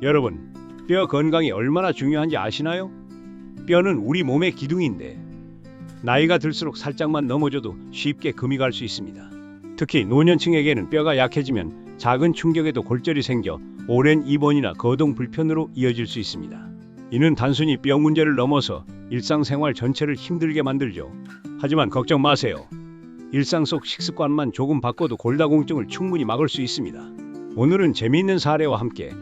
여러분, 뼈 건강이 얼마나 중요한지 아시나요? 뼈는 우리 몸의 기둥인데 나이가 들수록 살짝만 넘어져도 쉽게 금이 갈 수 있습니다. 특히 노년층에게는 뼈가 약해지면 작은 충격에도 골절이 생겨 오랜 입원이나 거동 불편으로 이어질 수 있습니다. 이는 단순히 뼈 문제를 넘어서 일상생활 전체를 힘들게 만들죠. 하지만 걱정 마세요. 일상 속 식습관만 조금 바꿔도 골다공증을 충분히 막을 수 있습니다. 오늘은 재미있는 사례와 함께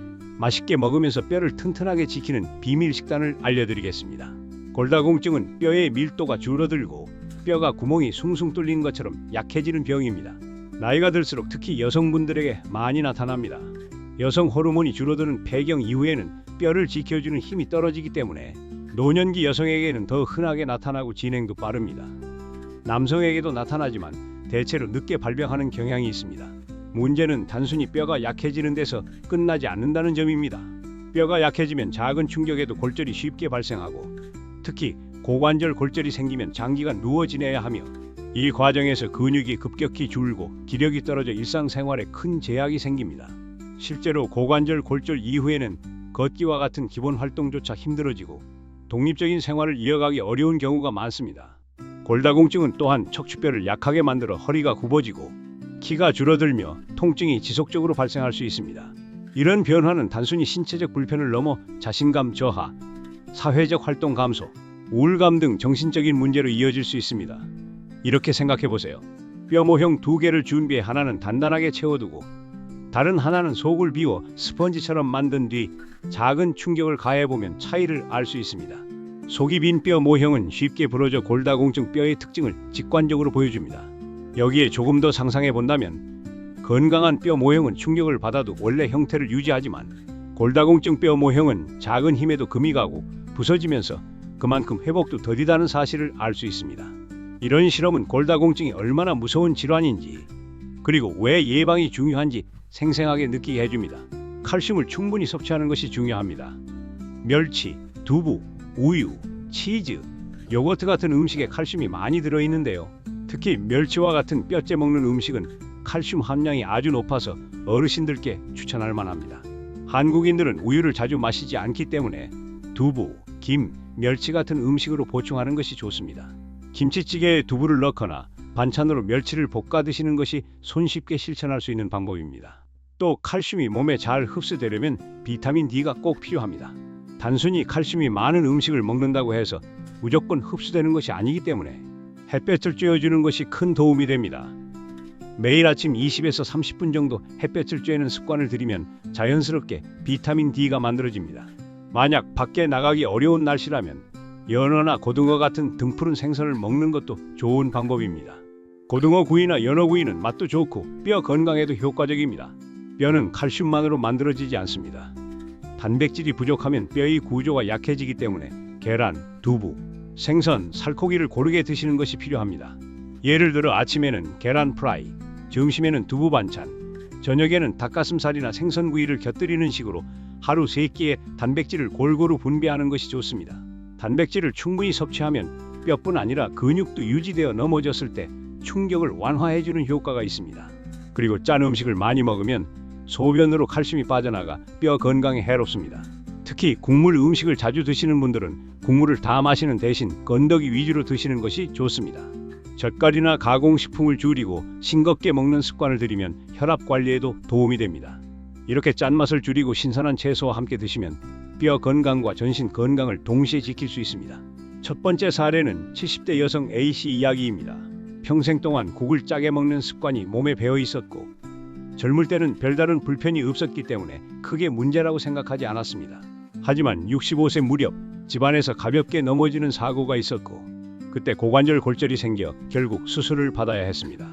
맛있게 먹으면서 뼈를 튼튼하게 지키는 비밀 식단을 알려드리겠습니다. 골다공증은 뼈의 밀도가 줄어들고 뼈가 구멍이 숭숭 뚫린 것처럼 약해지는 병입니다. 나이가 들수록 특히 여성분들에게 많이 나타납니다. 여성 호르몬이 줄어드는 폐경 이후에는 뼈를 지켜주는 힘이 떨어지기 때문에 노년기 여성에게는 더 흔하게 나타나고 진행도 빠릅니다. 남성에게도 나타나지만 대체로 늦게 발병하는 경향이 있습니다. 문제는 단순히 뼈가 약해지는 데서 끝나지 않는다는 점입니다. 뼈가 약해지면 작은 충격에도 골절이 쉽게 발생하고 특히 고관절 골절이 생기면 장기간 누워 지내야 하며 이 과정에서 근육이 급격히 줄고 기력이 떨어져 일상생활에 큰 제약이 생깁니다. 실제로 고관절 골절 이후에는 걷기와 같은 기본 활동조차 힘들어지고 독립적인 생활을 이어가기 어려운 경우가 많습니다. 골다공증은 또한 척추뼈를 약하게 만들어 허리가 굽어지고 키가 줄어들며 통증이 지속적으로 발생할 수 있습니다. 이런 변화는 단순히 신체적 불편을 넘어 자신감 저하, 사회적 활동 감소, 우울감 등 정신적인 문제로 이어질 수 있습니다. 이렇게 생각해 보세요. 뼈 모형 2개를 준비해 하나는 단단하게 채워두고 다른 하나는 속을 비워 스펀지처럼 만든 뒤 작은 충격을 가해보면 차이를 알 수 있습니다. 속이 빈 뼈 모형은 쉽게 부러져 골다공증 뼈의 특징을 직관적으로 보여줍니다. 여기에 조금 더 상상해 본다면 건강한 뼈 모형은 충격을 받아도 원래 형태를 유지하지만 골다공증 뼈 모형은 작은 힘에도 금이 가고 부서지면서 그만큼 회복도 더디다는 사실을 알 수 있습니다. 이런 실험은 골다공증이 얼마나 무서운 질환인지 그리고 왜 예방이 중요한지 생생하게 느끼게 해줍니다. 칼슘을 충분히 섭취하는 것이 중요합니다. 멸치, 두부, 우유, 치즈, 요거트 같은 음식에 칼슘이 많이 들어있는데요. 특히 멸치와 같은 뼈째 먹는 음식은 칼슘 함량이 아주 높아서 어르신들께 추천할 만합니다. 한국인들은 우유를 자주 마시지 않기 때문에 두부, 김, 멸치 같은 음식으로 보충하는 것이 좋습니다. 김치찌개에 두부를 넣거나 반찬으로 멸치를 볶아 드시는 것이 손쉽게 실천할 수 있는 방법입니다. 또 칼슘이 몸에 잘 흡수되려면 비타민 D가 꼭 필요합니다. 단순히 칼슘이 많은 음식을 먹는다고 해서 무조건 흡수되는 것이 아니기 때문에 햇볕을 쬐어주는 것이 큰 도움이 됩니다. 매일 아침 20에서 30분 정도 햇볕을 쬐는 습관을 들이면 자연스럽게 비타민 D가 만들어집니다. 만약 밖에 나가기 어려운 날씨라면 연어나 고등어 같은 등푸른 생선을 먹는 것도 좋은 방법입니다. 고등어 구이나 연어 구이는 맛도 좋고 뼈 건강에도 효과적입니다. 뼈는 칼슘만으로 만들어지지 않습니다. 단백질이 부족하면 뼈의 구조가 약해지기 때문에 계란, 두부, 생선, 살코기를 고르게 드시는 것이 필요합니다. 예를 들어 아침에는 계란 프라이, 점심에는 두부 반찬, 저녁에는 닭가슴살이나 생선구이를 곁들이는 식으로 하루 3끼의 단백질을 골고루 분배하는 것이 좋습니다. 단백질을 충분히 섭취하면 뼈뿐 아니라 근육도 유지되어 넘어졌을 때 충격을 완화해주는 효과가 있습니다. 그리고 짠 음식을 많이 먹으면 소변으로 칼슘이 빠져나가 뼈 건강에 해롭습니다. 특히 국물 음식을 자주 드시는 분들은 국물을 다 마시는 대신 건더기 위주로 드시는 것이 좋습니다. 젓갈이나 가공식품을 줄이고 싱겁게 먹는 습관을 들이면 혈압 관리에도 도움이 됩니다. 이렇게 짠맛을 줄이고 신선한 채소와 함께 드시면 뼈 건강과 전신 건강을 동시에 지킬 수 있습니다. 첫 번째 사례는 70대 여성 A씨 이야기입니다. 평생 동안 국을 짜게 먹는 습관이 몸에 배어 있었고 젊을 때는 별다른 불편이 없었기 때문에 크게 문제라고 생각하지 않았습니다. 하지만 65세 무렵 집안에서 가볍게 넘어지는 사고가 있었고 그때 고관절 골절이 생겨 결국 수술을 받아야 했습니다.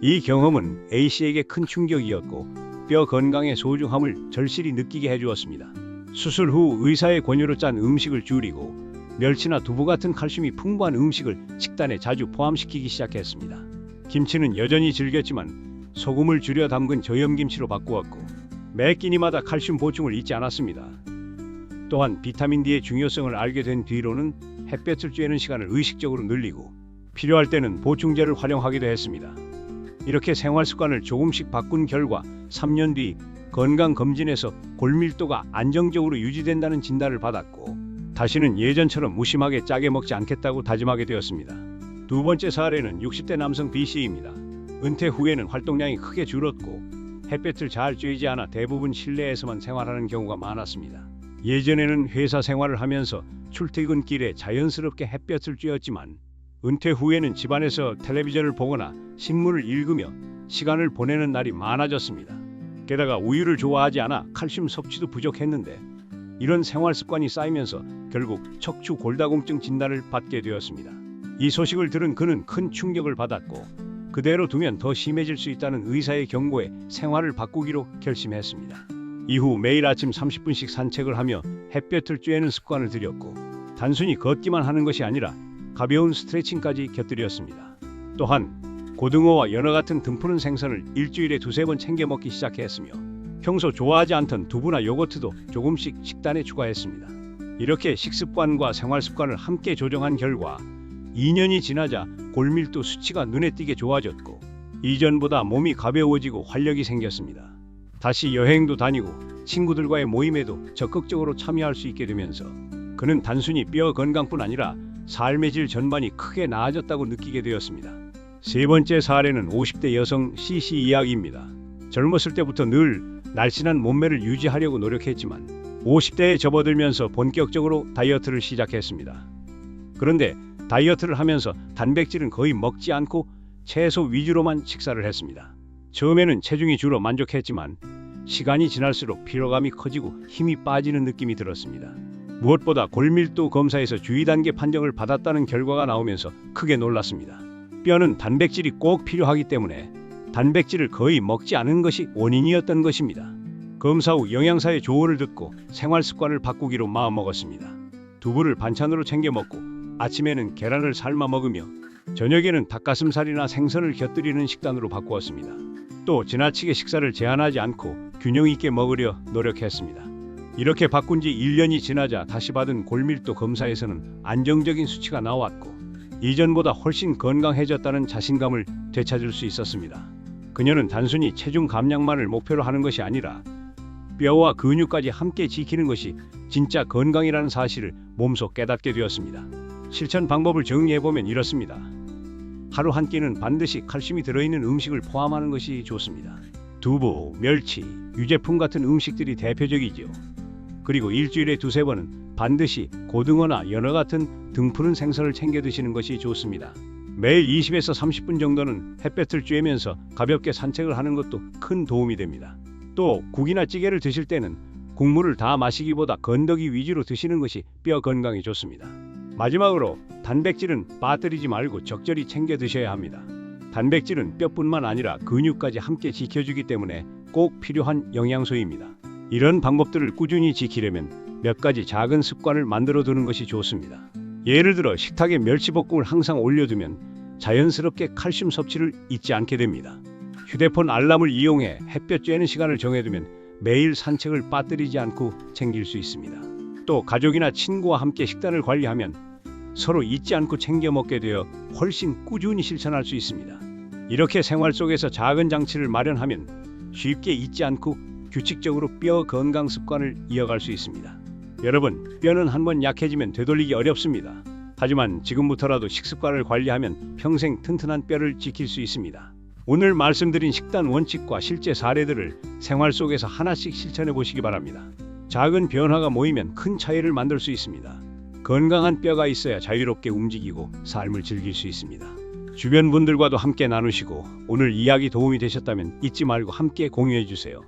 이 경험은 A씨에게 큰 충격이었고 뼈 건강의 소중함을 절실히 느끼게 해주었습니다. 수술 후 의사의 권유로 짠 음식을 줄이고 멸치나 두부 같은 칼슘이 풍부한 음식을 식단에 자주 포함시키기 시작했습니다. 김치는 여전히 즐겼지만 소금을 줄여 담근 저염김치로 바꾸었고 매 끼니마다 칼슘 보충을 잊지 않았습니다. 또한 비타민 D의 중요성을 알게 된 뒤로는 햇볕을 쬐는 시간을 의식적으로 늘리고 필요할 때는 보충제를 활용하기도 했습니다. 이렇게 생활 습관을 조금씩 바꾼 결과 3년 뒤 건강검진에서 골밀도가 안정적으로 유지된다는 진단을 받았고 다시는 예전처럼 무심하게 짜게 먹지 않겠다고 다짐하게 되었습니다. 두 번째 사례는 60대 남성 B씨입니다. 은퇴 후에는 활동량이 크게 줄었고 햇볕을 잘 쬐지 않아 대부분 실내에서만 생활하는 경우가 많았습니다. 예전에는 회사 생활을 하면서 출퇴근길에 자연스럽게 햇볕을 쬐었지만 은퇴 후에는 집안에서 텔레비전을 보거나 신문을 읽으며 시간을 보내는 날이 많아졌습니다. 게다가 우유를 좋아하지 않아 칼슘 섭취도 부족했는데 이런 생활 습관이 쌓이면서 결국 척추 골다공증 진단을 받게 되었습니다. 이 소식을 들은 그는 큰 충격을 받았고 그대로 두면 더 심해질 수 있다는 의사의 경고에 생활을 바꾸기로 결심했습니다. 이후 매일 아침 30분씩 산책을 하며 햇볕을 쬐는 습관을 들였고 단순히 걷기만 하는 것이 아니라 가벼운 스트레칭까지 곁들였습니다. 또한 고등어와 연어 같은 등푸른 생선을 일주일에 2-3번 챙겨 먹기 시작했으며 평소 좋아하지 않던 두부나 요거트도 조금씩 식단에 추가했습니다. 이렇게 식습관과 생활습관을 함께 조정한 결과 2년이 지나자 골밀도 수치가 눈에 띄게 좋아졌고 이전보다 몸이 가벼워지고 활력이 생겼습니다. 다시 여행도 다니고 친구들과의 모임에도 적극적으로 참여할 수 있게 되면서 그는 단순히 뼈 건강뿐 아니라 삶의 질 전반이 크게 나아졌다고 느끼게 되었습니다. 세 번째 사례는 50대 여성 C씨 이야기입니다. 젊었을 때부터 늘 날씬한 몸매를 유지하려고 노력했지만 50대에 접어들면서 본격적으로 다이어트를 시작했습니다. 그런데 다이어트를 하면서 단백질은 거의 먹지 않고 채소 위주로만 식사를 했습니다. 처음에는 체중이 줄어 만족했지만 시간이 지날수록 피로감이 커지고 힘이 빠지는 느낌이 들었습니다. 무엇보다 골밀도 검사에서 주의 단계 판정을 받았다는 결과가 나오면서 크게 놀랐습니다. 뼈는 단백질이 꼭 필요하기 때문에 단백질을 거의 먹지 않은 것이 원인이었던 것입니다. 검사 후 영양사의 조언을 듣고 생활 습관을 바꾸기로 마음먹었습니다. 두부를 반찬으로 챙겨 먹고 아침에는 계란을 삶아 먹으며 저녁에는 닭가슴살이나 생선을 곁들이는 식단으로 바꾸었습니다. 또 지나치게 식사를 제한하지 않고 균형 있게 먹으려 노력했습니다. 이렇게 바꾼 지 1년이 지나자 다시 받은 골밀도 검사에서는 안정적인 수치가 나왔고 이전보다 훨씬 건강해졌다는 자신감을 되찾을 수 있었습니다. 그녀는 단순히 체중 감량만을 목표로 하는 것이 아니라 뼈와 근육까지 함께 지키는 것이 진짜 건강이라는 사실을 몸소 깨닫게 되었습니다. 실천 방법을 정리해보면 이렇습니다. 하루 한 끼는 반드시 칼슘이 들어있는 음식을 포함하는 것이 좋습니다. 두부, 멸치, 유제품 같은 음식들이 대표적이지요. 그리고 일주일에 2-3번은 반드시 고등어나 연어 같은 등푸른 생선을 챙겨 드시는 것이 좋습니다. 매일 20에서 30분 정도는 햇볕을 쬐면서 가볍게 산책을 하는 것도 큰 도움이 됩니다. 또 국이나 찌개를 드실 때는 국물을 다 마시기보다 건더기 위주로 드시는 것이 뼈 건강에 좋습니다. 마지막으로 단백질은 빠뜨리지 말고 적절히 챙겨 드셔야 합니다. 단백질은 뼈뿐만 아니라 근육까지 함께 지켜주기 때문에 꼭 필요한 영양소입니다. 이런 방법들을 꾸준히 지키려면 몇 가지 작은 습관을 만들어 두는 것이 좋습니다. 예를 들어 식탁에 멸치볶음을 항상 올려두면 자연스럽게 칼슘 섭취를 잊지 않게 됩니다. 휴대폰 알람을 이용해 햇볕 쬐는 시간을 정해두면 매일 산책을 빠뜨리지 않고 챙길 수 있습니다. 또 가족이나 친구와 함께 식단을 관리하면 서로 잊지 않고 챙겨 먹게 되어 훨씬 꾸준히 실천할 수 있습니다. 이렇게 생활 속에서 작은 장치를 마련하면 쉽게 잊지 않고 규칙적으로 뼈 건강 습관을 이어갈 수 있습니다. 여러분, 뼈는 한번 약해지면 되돌리기 어렵습니다. 하지만 지금부터라도 식습관을 관리하면 평생 튼튼한 뼈를 지킬 수 있습니다. 오늘 말씀드린 식단 원칙과 실제 사례들을 생활 속에서 하나씩 실천해 보시기 바랍니다. 작은 변화가 모이면 큰 차이를 만들 수 있습니다. 건강한 뼈가 있어야 자유롭게 움직이고 삶을 즐길 수 있습니다. 주변 분들과도 함께 나누시고 오늘 이야기 도움이 되셨다면 잊지 말고 함께 공유해 주세요.